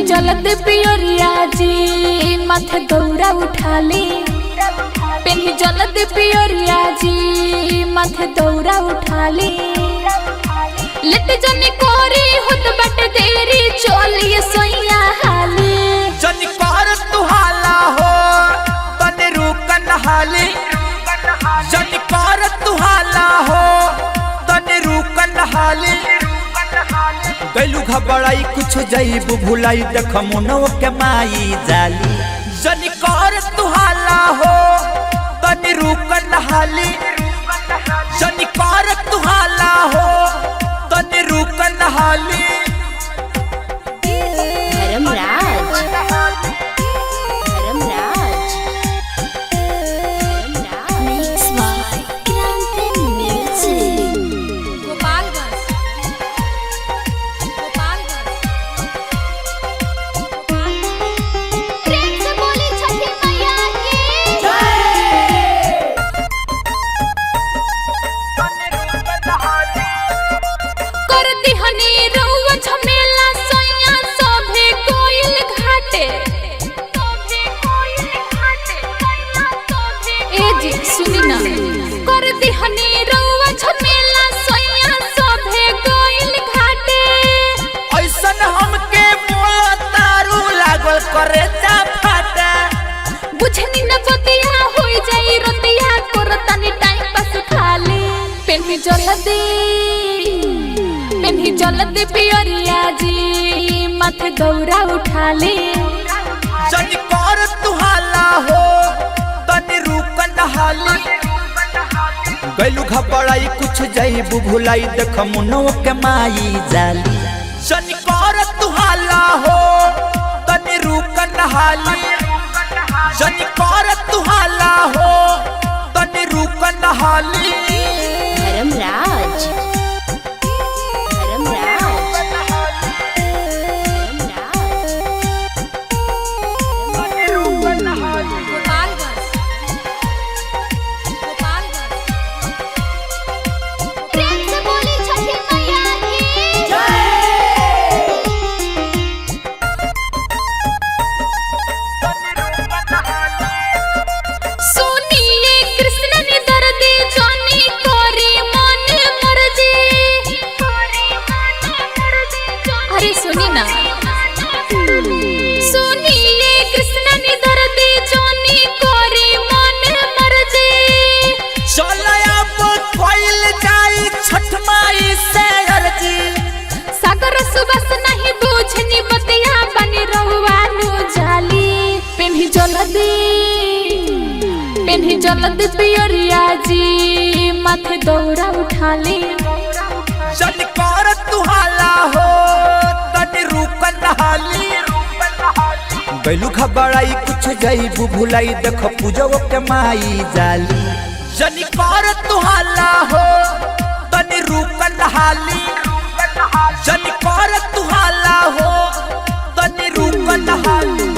जलदी पियरिया जी माथे दौरा उठाली पेन्ही जलदी पियरिया जी माथे दौरा उठाली लेते जनी कोरी होत बट देरी चलिए सोइया हाली जनी कर तुहाला हो तने रुकन हाली जनी कर तुहाला हो तने रुकन हाली गैलू घबराई कुछ जाइबू भुलाई देख मुनो के माई जाली जनी कर तुहाला हो तने रुकन हाली जनी कर तुहाला हो तने रुकन हाली जलदी पियरिया जी माथे दौरा उठाली जनी कर तुहाला हो तनी रुकन हाली गैलू घबराई कुछ जाइबू भुलाई देख मुनो के माई जाली जनी कर तुहाला हो तनी रुकन हाली जनी कर तुहाला हो तनी रुकन हाली जलदी पियरिया जी माथे दौरा उठाली जनी कर तुहाला हो तनी रुकन हाली गैलू घबराई कुछ जाइबू भुलाई देख पूजो के माई जाली जनी कर तुहाला हो तनी रुकन हाली जनी कर तुहाला हो तनी रुकन हाली।